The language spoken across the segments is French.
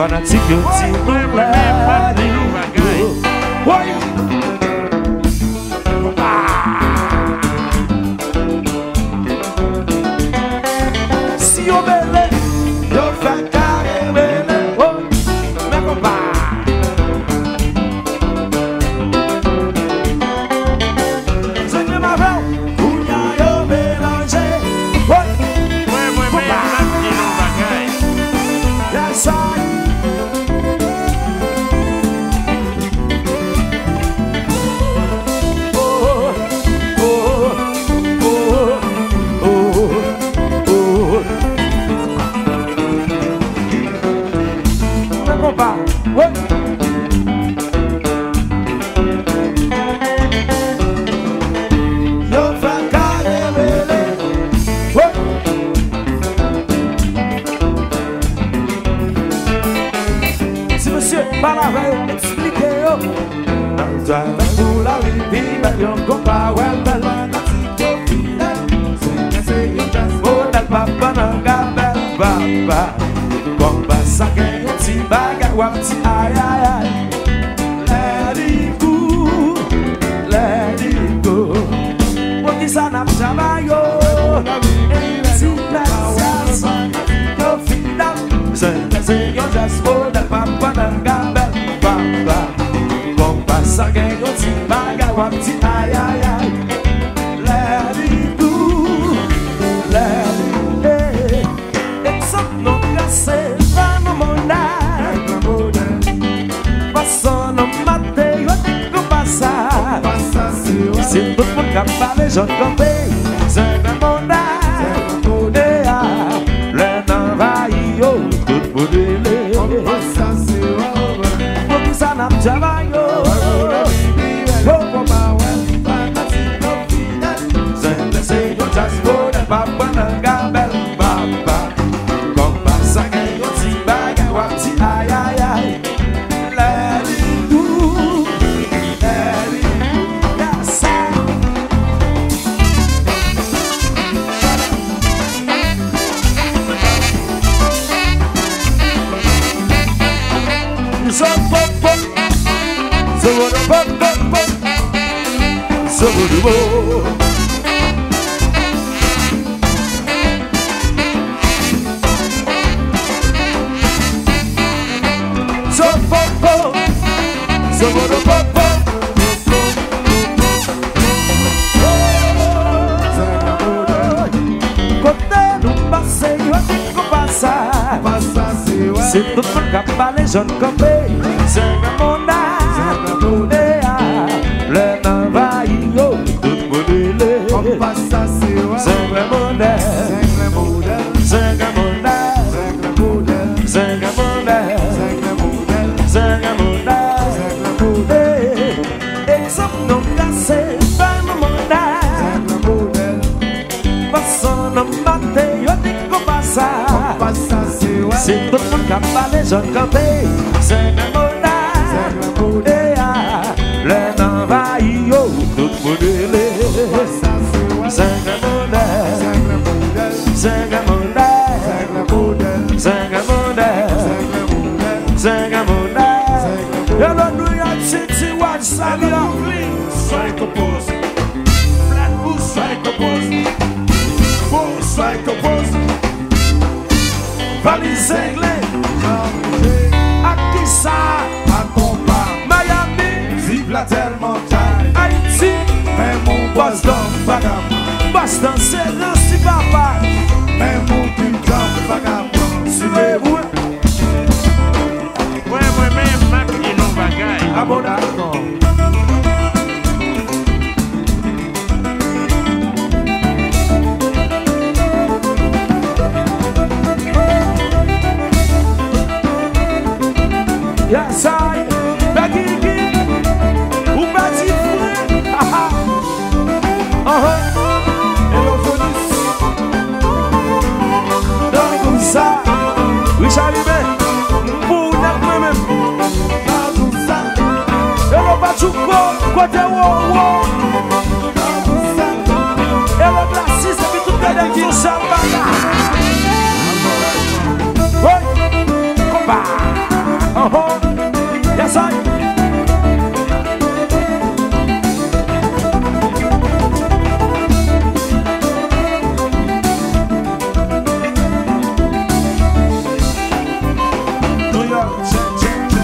fanatique yo ti nou let it go. Si yo belé, yo fè carré belé. Mais compa John Campbell, c'est le monde, le travail, tout pour les pour ça n'a jamais c'est le just for the papa Gabel papa comme pas ça que aussi baga wati aïe aïe aïe let it go yes so pop pop so c'est tout le cap les jeunes copés, c'est le monde, le travail, tout modèle, c'est le monde, c'est le monde, c'est le monde, c'est le monde, exemple non cassé, pas le monde, passons le matin, yo dit qu'on passe. C'est tout le monde qui a les jeunes campés, c'est le monde, le travail, tout modèle, c'est le monde, c'est le monde, c'est le monde, c'est le monde. Hello New York City, watch Salia, Psychopose, Flatbush, Psychopose, Full Psychopose. Valise anglais, Akissa, Atomba, Miami, vive la tellement taille, Haïti, même mon Boston, vagabond, Boston c'est le si papa, même mon putain vagabond, suivez-vous. Ouais, moi-même, Mac, il n'en bagaille. Ah bon, d'accord. Yes, I, Baggy, ou Bati Foué, hello, Fonis, dans tout ça, Richard Libé, pour moi-même, dans tout ça, hello, Bachouko, côté wow, dans tout ça, hello, Glacis, et puis tout le monde qui s'en va là. Oui, combat. Yes, I. New York, check it.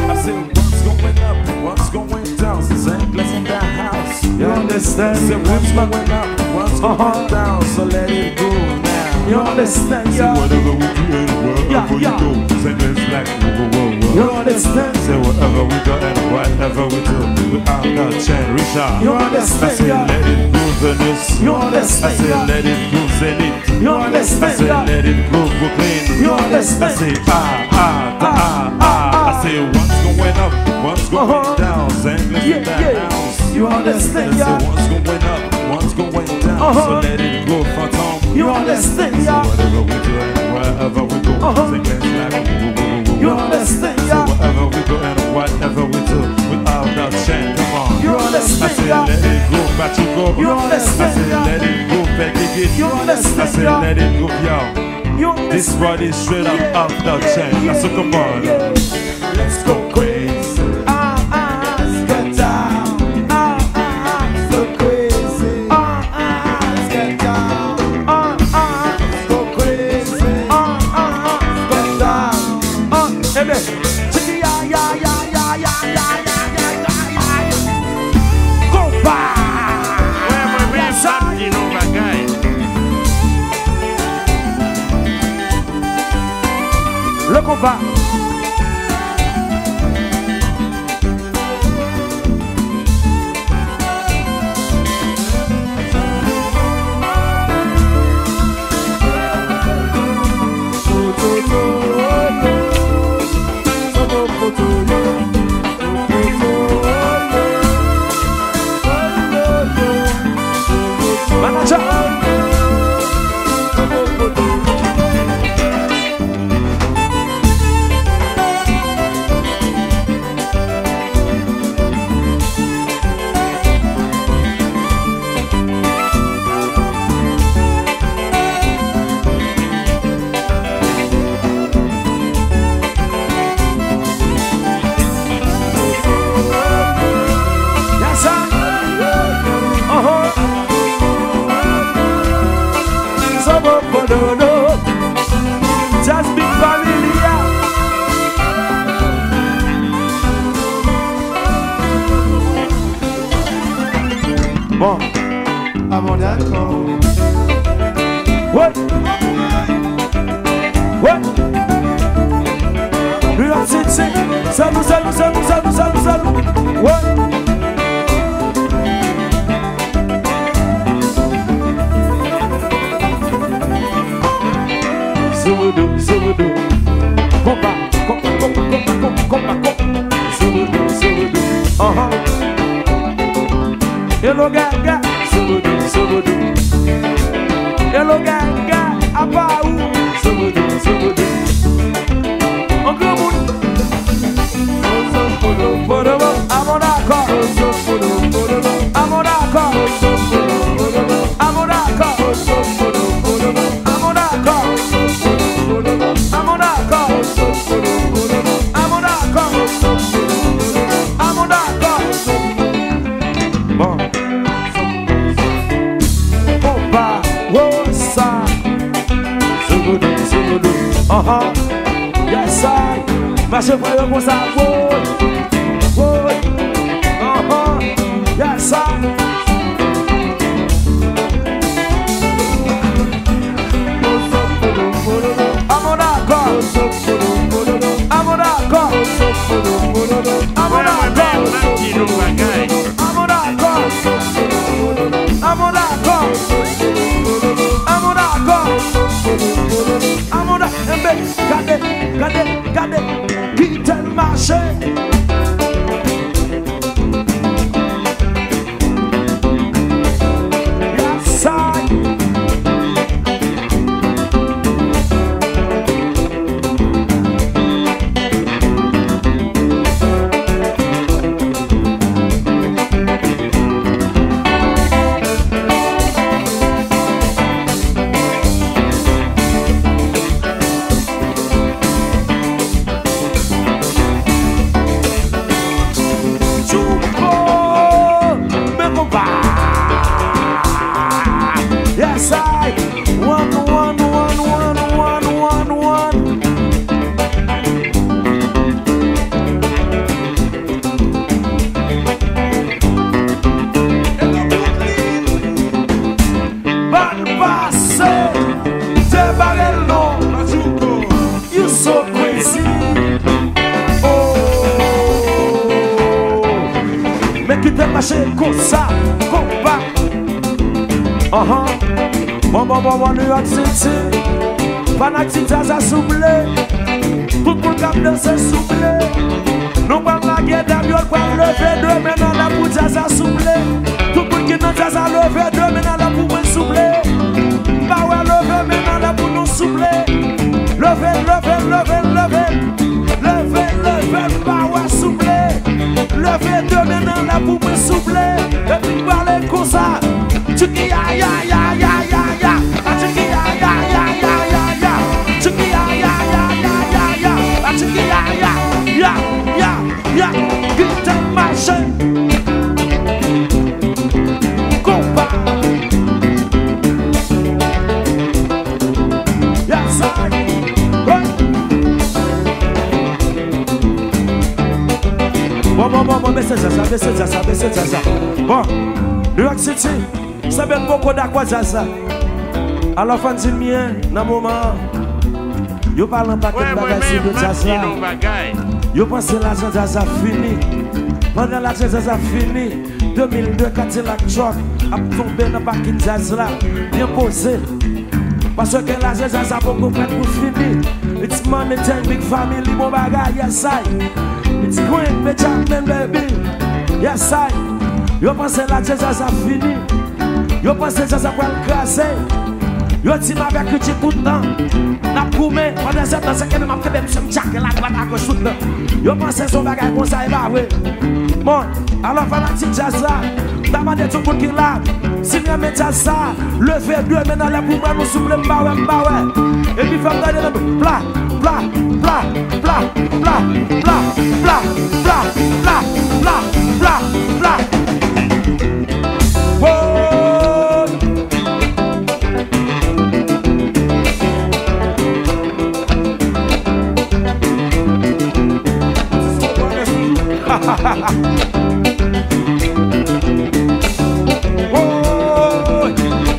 I said, what's going up? What's going down? St. Bless in that house. You understand? I said, what's going up? What's going down? So let it go now. You understand? Say whatever we do and wherever we go. Say it's like whoa. You understand? Say whatever we do and whatever we do. Without no change, Richard. You I understand? say let it go Venice. You I understand? say let it go Zenith. You I understand? say let it go Brooklyn. You understand? I say I say what's going up, what's going down. St. Bless in that house. You understand? I say what's going up, what's going down. So let it go Phantom. You understand? So whatever we do and wherever we go. Say it's like You understand? So whatever we go and whatever we do. Without no change, come on. You I understand? say let it go, back to go. You I understand? say let it go, back again. You I understand? say let it go, yo. You This body straight up off the chain. So come on. Let's go crazy. let's get down. So crazy. Let's get down. Go crazy. Get down. Chicky, Go back. Where my man Martin over guy. Le combat. Manager. Yes, sir. Just be familiar. Bon, Ah bon, d'accord. what? What? New York City. Salut. What? Zuludu. Compa. Zuludu. Hello, gaga. Zuludu. Hello, gaga. Apau. Zuludu. Uncle Moon. Amonaka. Bon. Compa. Wosa. Zuludu. Yes, I. Mas eu vou mostrar. Yes, I. Where my man Martin over guy. Gade, quitte le marché. Yes, I. One. Bad passe, te barrel non. You so crazy. Oh, mais qui te marché comme ça, comme pas. Bon, New York City. Fanatique Zaza soufflé. Tout le monde qui a dansé soufflé. Nous prenons la guerre d'avion pour lever deux maintenant là pour Zaza soufflé. Tout le monde qui dans Zaza lever deux maintenant là pour nous souffler. Bah ouais, lever maintenant là pour nous souffler. Lever, bah ouais, souffler. Lever deux maintenant là pour nous souffler. Et puis parler comme ça. Tu qui ya. Yeah, get that machine. Compa. Yes, I. Bon, baissez ça. Bon, New York City, ça fait beaucoup d'aqua ça. Alors, fan de mien, dans le moment, yo parle un paquet de bagages de ça. Yo pense l'argent Zaza fini. Pendant l'argent Zaza fini, 2002 Cadillac truck a tombé dans le parking Zaza bien posé. Parce que l'argent Zaza beaucoup prêt pour finir. It's money time, big family, mon bagage, yes I. It's Queen, Benjamin baby, yes I. Yo pense l'argent Zaza fini. Yo pense Zaza pour le casser. Yo dis ma avec que tout le temps. N'a promet pendant cette danse que m'a fait me chaque la droite à gauche tout le temps. Yo pense son bagage comme ça et bah ouais. Bon, alors fanatique Zaza, t'as demandé tout le monde qui là. Si nous mettons ça, levez deux maintenant là pour moi nous souffler bah ouais. Et puis faut regarder bla.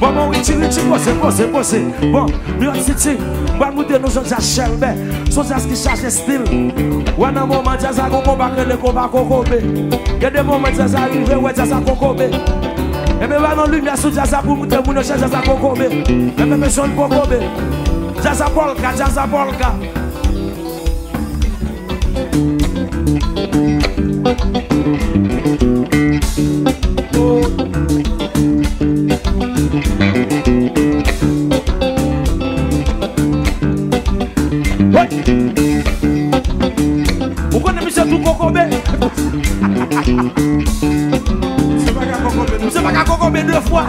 Bon, oui, bon, New York City, moi, nous devons nous Shelby, sont ce qui cherchent style. Ou à un moment, ça a combat le combat Kokobé. Il y a des moments, ça arrive, ouais, ça Kokobé. Et bien, on lumière sous ça pour monter, nous cherchons ça Kokobé. Et bien, monsieur Kokobé, ça Polka. Vous connaissez monsieur tout Kokobé? C'est pas qu'à Kokobé deux fois.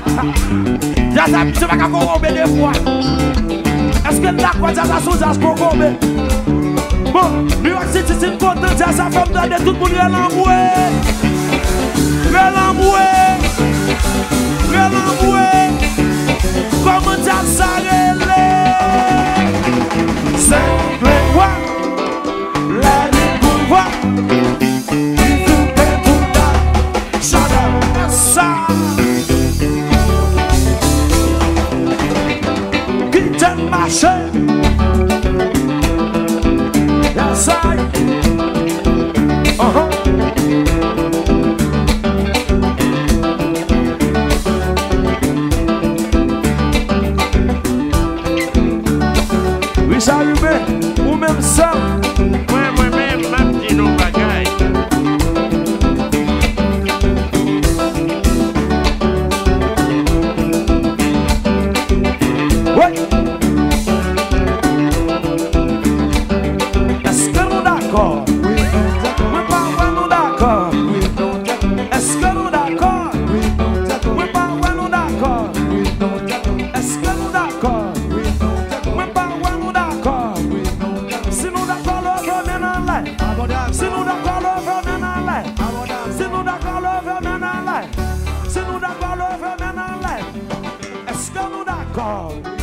C'est pas qu'à Kokobé deux fois. Est-ce que là, quoi, ça sous ça Kokobé? Bon, New York City, c'est une content, ça fait me tout le monde comment ça relève? Simple quoi? La pouvoir. Ou même ça. Moi-même, ma petite non bagaille. Ouais. Est-ce que nous d'accord? Oui. Pas nous d'accord. Est-ce que nous d'accord? Oui. Pas nous d'accord. Est-ce que nous d'accord? Si nous d'accord, le veut maintenant en l'air. Est-ce que nous d'accord? Come.